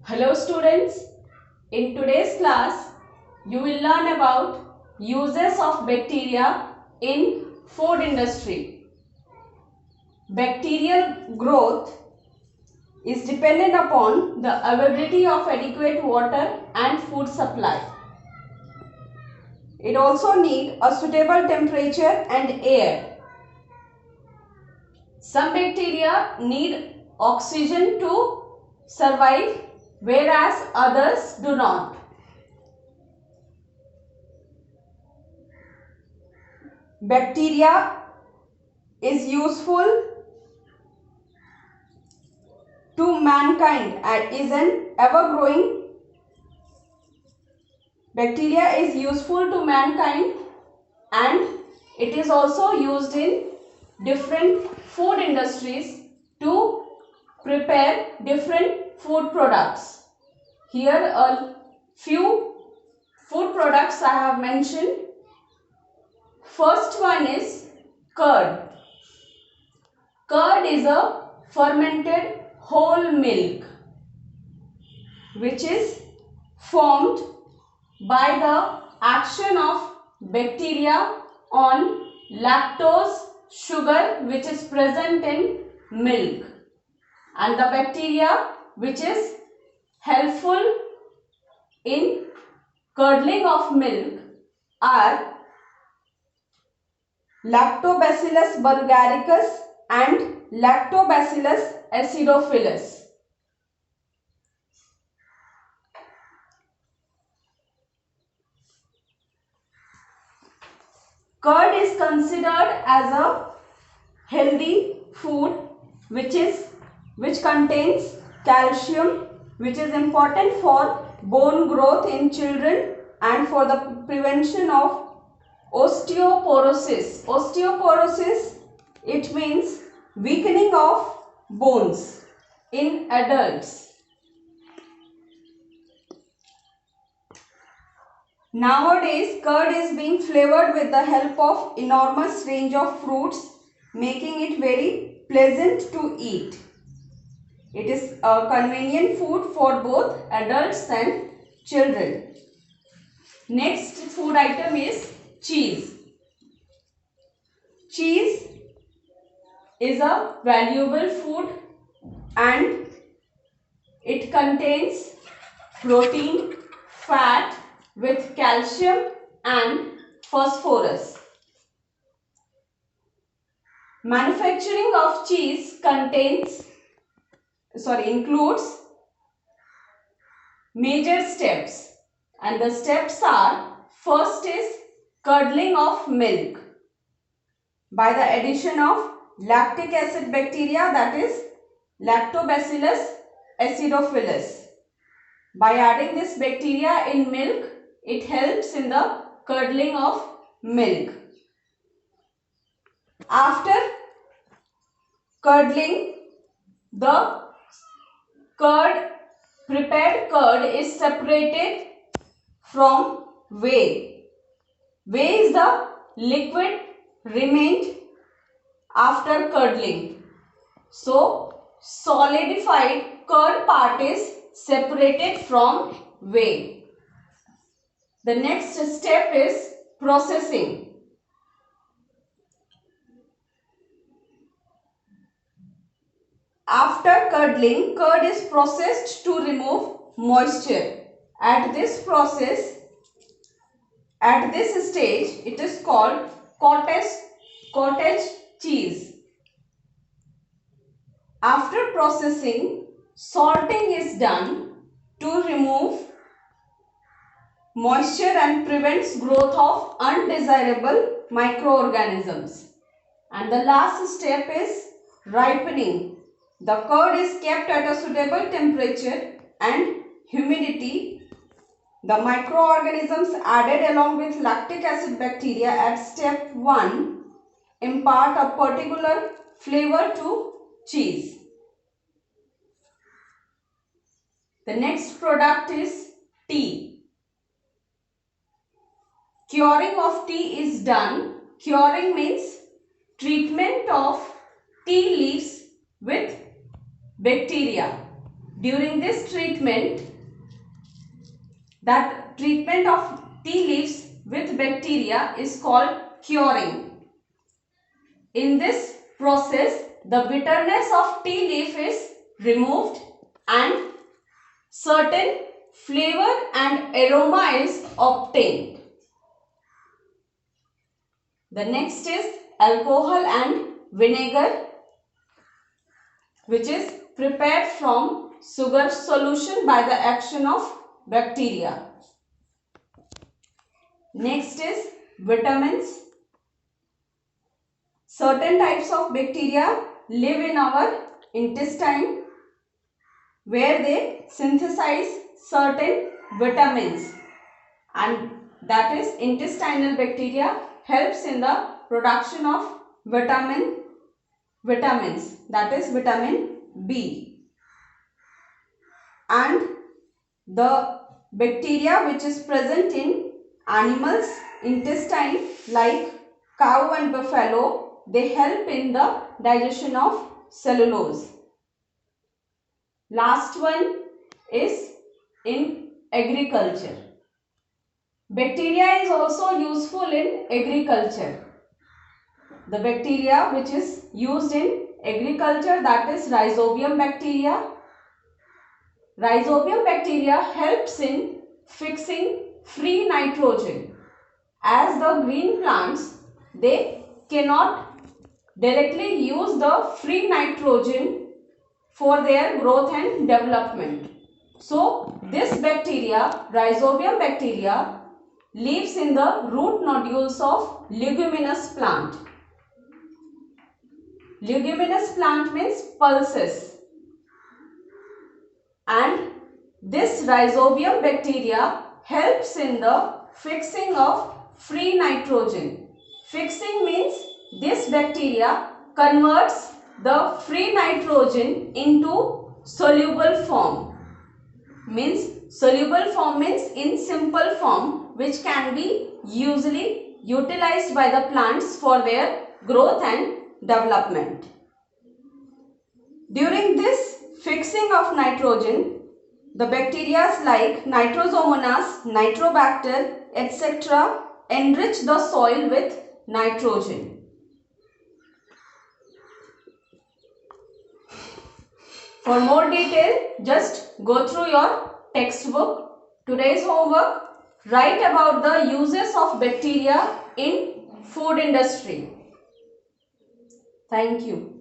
Hello students, in today's class you will learn about uses of bacteria in food industry. Bacterial growth is dependent upon the availability of adequate water and food supply. It also needs a suitable temperature and air. Some bacteria need oxygen to survive, whereas others do not. Bacteria is useful to mankind and is an ever-growing. Bacteria is useful to mankind and it is also used in different food industries to prepare different food products. Here a few food products I have mentioned. First one is curd. Curd is a fermented whole milk which is formed by the action of bacteria on lactose sugar which is present in milk, and the bacteria which is helpful in curdling of milk are Lactobacillus bulgaricus and Lactobacillus acidophilus. Curd is considered as a healthy food which contains calcium, which is important for bone growth in children and for the prevention of osteoporosis. Osteoporosis, it means weakening of bones in adults. Nowadays, curd is being flavored with the help of enormous range of fruits, making it very pleasant to eat. It is a convenient food for both adults and children. Next food item is cheese. Cheese is a valuable food and it contains protein, fat with calcium and phosphorus. Manufacturing of cheese includes major steps, and the steps are: first is curdling of milk by the addition of lactic acid bacteria, that is Lactobacillus acidophilus. By adding this bacteria in milk, it helps in the curdling of milk. After curdling, the prepared curd is separated from whey. Whey is the liquid remained after curdling. So, solidified curd part is separated from whey. The next step is processing. After curdling, curd is processed to remove moisture. At this stage, it is called cottage cheese. After processing, salting is done to remove moisture and prevents growth of undesirable microorganisms. And the last step is ripening. The curd is kept at a suitable temperature and humidity. The microorganisms added along with lactic acid bacteria at step 1 impart a particular flavor to cheese. The next product is tea. Curing of tea is done. Curing means treatment of tea leaves with bacteria. During this treatment, that treatment of tea leaves with bacteria is called curing. In this process, the bitterness of tea leaf is removed and certain flavor and aroma is obtained. The next is alcohol and vinegar, which is prepared from sugar solution by the action of bacteria. Next is vitamins. Certain types of bacteria live in our intestine where they synthesize certain vitamins, and that is intestinal bacteria helps in the production of vitamins, that is vitamin B. And the bacteria which is present in animals intestine like cow and buffalo, they help in the digestion of cellulose. Last one is in agriculture. Bacteria is also useful in agriculture. The bacteria which is used in agriculture, that is Rhizobium bacteria. Rhizobium bacteria helps in fixing free nitrogen. As the green plants, they cannot directly use the free nitrogen for their growth and development. So, this bacteria, Rhizobium bacteria, lives in the root nodules of leguminous plant. Leguminous plant means pulses. And this Rhizobium bacteria helps in the fixing of free nitrogen. Fixing means this bacteria converts the free nitrogen into soluble form. Soluble form means in simple form, which can be usually utilized by the plants for their growth and development. During this fixing of nitrogen, the bacteria like Nitrosomonas, Nitrobacter, etc. enrich the soil with nitrogen. For more detail, just go through your textbook. Today's homework, write about the uses of bacteria in food industry. Thank you.